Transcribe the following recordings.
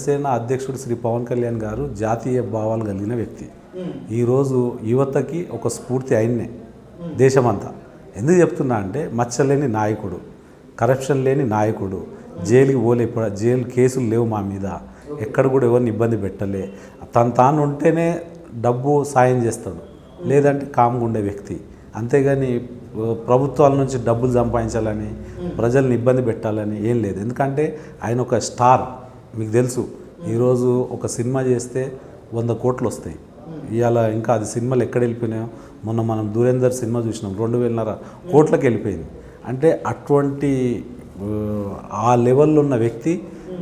జనసేన అధ్యక్షుడు శ్రీ పవన్ కళ్యాణ్ గారు జాతీయ భావాలు కలిగిన వ్యక్తి. ఈరోజు యువతకి ఒక స్ఫూర్తి ఆయన్నే దేశమంతా. ఎందుకు చెప్తున్నా అంటే మచ్చలేని నాయకుడు, కరప్షన్ లేని నాయకుడు, జైలుకి పోలే, జైలు కేసులు లేవు మా మీద, ఎక్కడ కూడా ఎవరిని ఇబ్బంది పెట్టలే, తాను ఉంటేనే డబ్బు సాయం చేస్తాడు, లేదంటే కామ్గా ఉండే వ్యక్తి. అంతేగాని ప్రభుత్వాల నుంచి డబ్బులు సంపాదించాలని, ప్రజల్ని ఇబ్బంది పెట్టాలని ఏం లేదు. ఎందుకంటే ఆయన ఒక స్టార్. మీకు తెలుసు, ఈరోజు ఒక సినిమా చేస్తే 100 కోట్లు వస్తాయి. ఇవాళ ఇంకా అది సినిమాలు ఎక్కడ వెళ్ళిపోయినాయో, మొన్న మనం ధురేందర్ సినిమా చూసినాం, 2,500 కోట్లకు వెళ్ళిపోయింది. అంటే అటువంటి ఆ లెవెల్లో ఉన్న వ్యక్తి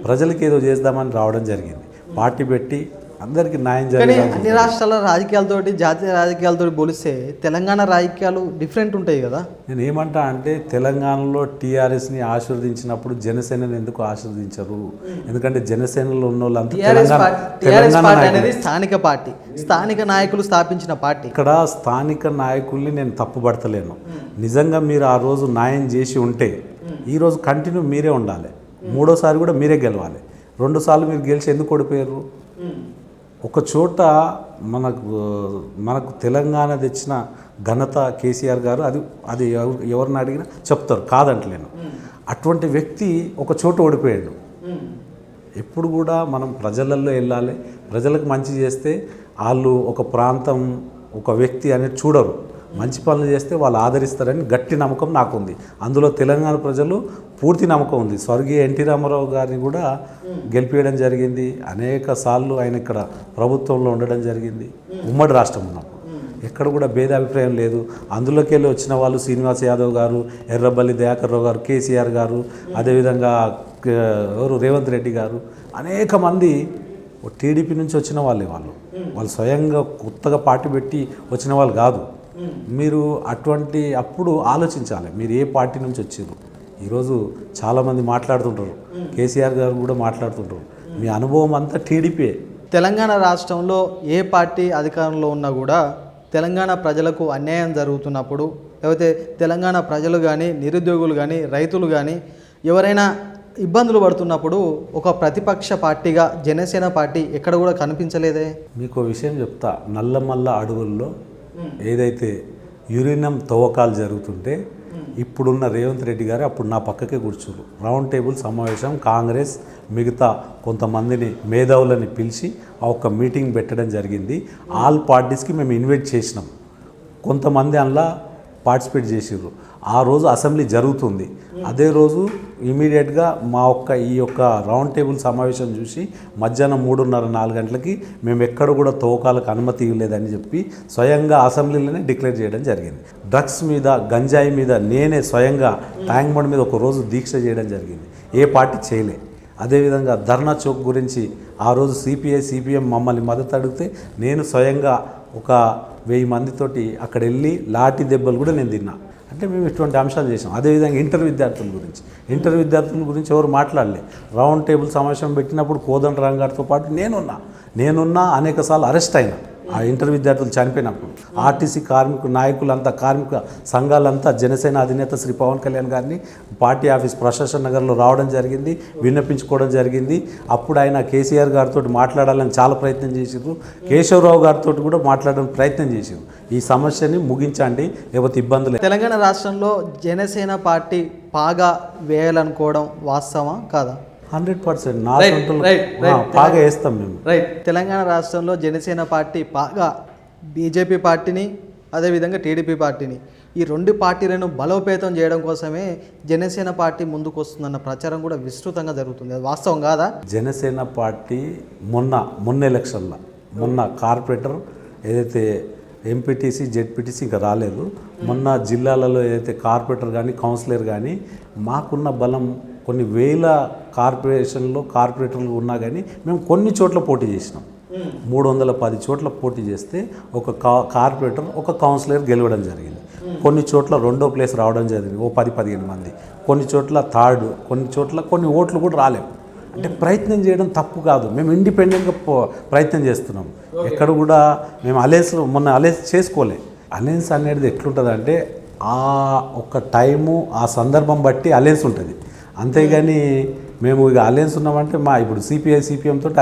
ప్రజలకి ఏదో చేద్దామని రావడం జరిగింది. పార్టీ పెట్టి అందరికీ న్యాయం జరిగింది. అన్ని రాష్ట్రాల రాజకీయాలతోటి, జాతీయ రాజకీయాలతో పోలిస్తే తెలంగాణ రాజకీయాలు డిఫరెంట్ ఉంటాయి కదా. నేను ఏమంటా అంటే తెలంగాణలో టీఆర్ఎస్ని ఆశీర్వదించినప్పుడు జనసేనని ఎందుకు ఆశీర్వదించరు? ఎందుకంటే జనసేనలో ఉన్న వాళ్ళంతా అనేది స్థానిక పార్టీ, స్థానిక నాయకులు స్థాపించిన పార్టీ. ఇక్కడ స్థానిక నాయకుల్ని నేను తప్పుపడతలేను. నిజంగా మీరు ఆ రోజు న్యాయం చేసి ఉంటే ఈరోజు కంటిన్యూ మీరే ఉండాలి, 3వ సారి కూడా మీరే గెలవాలి. 2 సార్లు మీరు గెలిచి ఎందుకు ఓడిపోయారు? ఒక చోట మనకు తెలంగాణ తెచ్చిన ఘనత కేసీఆర్ గారు, అది ఎవరిని అడిగినా చెప్తారు, కాదంటలేను. అటువంటి వ్యక్తి ఒక చోట ఓడిపోయాడు. ఎప్పుడు కూడా మనం ప్రజలలో వెళ్ళాలి, ప్రజలకు మంచి చేస్తే వాళ్ళు ఒక ప్రాంతం, ఒక వ్యక్తి అనేది చూడరు. మంచి పనులు చేస్తే వాళ్ళు ఆదరిస్తారని గట్టి నమ్మకం నాకుంది. అందులో తెలంగాణ ప్రజలు పూర్తి నమ్మకం ఉంది. స్వర్గీయ ఎన్టీ రామారావు గారిని కూడా గెలిపించడం జరిగింది. అనేక సార్లు ఆయన ఇక్కడ ప్రభుత్వంలో ఉండడం జరిగింది. ఉమ్మడి రాష్ట్రం ఉన్నప్పుడు ఎక్కడ కూడా భేదాభిప్రాయం లేదు. అందులోకి వెళ్ళి వచ్చిన వాళ్ళు శ్రీనివాస్ యాదవ్ గారు, ఎర్రబల్లి దయాకర్ రావు గారు, కేసీఆర్ గారు, అదేవిధంగా ఎవరు రేవంత్ రెడ్డి గారు, అనేక మంది టీడీపీ నుంచి వచ్చిన వాళ్ళే. వాళ్ళు స్వయంగా కొత్తగా పార్టీ పెట్టి వచ్చిన వాళ్ళు కాదు. మీరు అప్పుడు ఆలోచించాలి, మీరు ఏ పార్టీ నుంచి వచ్చారు. ఈరోజు చాలామంది మాట్లాడుతుంటారు, కేసీఆర్ గారు కూడా మాట్లాడుతుంటారు, మీ అనుభవం అంతా టీడీపీ. తెలంగాణ రాష్ట్రంలో ఏ పార్టీ అధికారంలో ఉన్నా కూడా తెలంగాణ ప్రజలకు అన్యాయం జరుగుతున్నప్పుడు, లేకపోతే తెలంగాణ ప్రజలు కానీ, నిరుద్యోగులు కానీ, రైతులు కానీ ఎవరైనా ఇబ్బందులు పడుతున్నప్పుడు ఒక ప్రతిపక్ష పార్టీగా జనసేన పార్టీ ఎక్కడ కూడా కనిపించలేదే. మీకు విషయం చెప్తా, నల్లమల్ల అడవుల్లో ఏదైతే యురేనియం తవ్వకాలు జరుగుతుంటే ఇప్పుడున్న రేవంత్ రెడ్డి గారు అప్పుడు నా పక్కకే కూర్చున్నారు. రౌండ్ టేబుల్ సమావేశం, కాంగ్రెస్ మిగతా కొంతమందిని మేధావులని పిలిచి ఆ ఒక్క మీటింగ్ పెట్టడం జరిగింది. ఆల్ పార్టీస్కి మేము ఇన్వైట్ చేసినాం. కొంతమంది అందులో పార్టిసిపేట్ చేసారు. ఆ రోజు అసెంబ్లీ జరుగుతుంది. అదే రోజు ఇమీడియట్గా ఈ యొక్క రౌండ్ టేబుల్ సమావేశం చూసి మధ్యాహ్నం 3:30-4 గంటలకి మేము ఎక్కడ కూడా తవ్వకాలకు అనుమతి ఇవ్వలేదని చెప్పి స్వయంగా అసెంబ్లీలోనే డిక్లేర్ చేయడం జరిగింది. డ్రగ్స్ మీద, గంజాయి మీద నేనే స్వయంగా ట్యాంక్ బండ్ మీద ఒక రోజు దీక్ష చేయడం జరిగింది. ఏ పార్టీ చేయలే. అదేవిధంగా ధర్నా చౌక్ గురించి ఆ రోజు సిపిఎం మమ్మల్ని మద్దతు అడిగితే నేను స్వయంగా ఒక 1000 మందితోటి అక్కడ వెళ్ళి లాఠీ దెబ్బలు కూడా నేను తిన్నా. అంటే మేము ఇటువంటి అంశాలు చేసాం. అదేవిధంగా ఇంటర్ విద్యార్థుల గురించి ఎవరు మాట్లాడలే. రౌండ్ టేబుల్ సమావేశం పెట్టినప్పుడు కోదండరాం గారితో పాటు నేనున్నా అనేకసార్లు అరెస్ట్ అయినా. ఆ ఇంటర్ విద్యార్థులు చనిపోయినప్పుడు ఆర్టీసీ నాయకులంతా, కార్మిక సంఘాలంతా జనసేన అధినేత శ్రీ పవన్ కళ్యాణ్ గారిని పార్టీ ఆఫీస్ ప్రశాసన్ నగర్లో రావడం జరిగింది, విన్నపించుకోవడం జరిగింది. అప్పుడు ఆయన కేసీఆర్ గారితో మాట్లాడాలని చాలా ప్రయత్నం చేశారు. కేశవరావు గారితో కూడా మాట్లాడడానికి ప్రయత్నం చేశారు. ఈ సమస్యని ముగించండి, లేకపోతే ఇబ్బందులు. తెలంగాణ రాష్ట్రంలో జనసేన పార్టీ పాగా వేయాలనుకోవడం వాస్తవమా కాదా? 100% బాగా వేస్తాం మేము. తెలంగాణ రాష్ట్రంలో జనసేన పార్టీ బాగా బీజేపీ పార్టీని, అదేవిధంగా టీడీపీ పార్టీని, ఈ 2 పార్టీలను బలోపేతం చేయడం కోసమే జనసేన పార్టీ ముందుకు వస్తుందన్న ప్రచారం కూడా విస్తృతంగా జరుగుతుంది. అది వాస్తవం కాదా? జనసేన పార్టీ మొన్న ఎలక్షన్లో కార్పొరేటర్ ఏదైతే ఎంపీటీసీ, జెడ్పీటీసీ ఇంకా రాలేదు. మొన్న జిల్లాలలో ఏదైతే కార్పొరేటర్ కానీ, కౌన్సిలర్ కానీ, మాకున్న బలం కొన్ని వేల కార్పొరేటర్లు ఉన్నా కానీ మేము కొన్ని చోట్ల పోటీ చేసినాం. 310 చోట్ల పోటీ చేస్తే ఒక కార్పొరేటర్, ఒక కౌన్సిలర్ గెలవడం జరిగింది. కొన్ని చోట్ల 2వ ప్లేస్ రావడం జరిగింది, 10-15 మంది. కొన్ని చోట్ల 3rd, కొన్ని చోట్ల కొన్ని ఓట్లు కూడా రాలేవు. అంటే ప్రయత్నం చేయడం తప్పు కాదు. మేము ఇండిపెండెంట్గా ప్రయత్నం చేస్తున్నాం. ఎక్కడ కూడా మేము మొన్న అలయన్స్ చేసుకోలే. అలయన్స్ అనేది ఎట్లుంటుంది అంటే ఆ ఒక టైము, ఆ సందర్భం బట్టి అలయన్స్ ఉంటుంది. అంతేగాని మేము ఇక అలయన్స్ ఉన్నామంటే మా ఇప్పుడు సిపిఐ సిపిఎం తోటి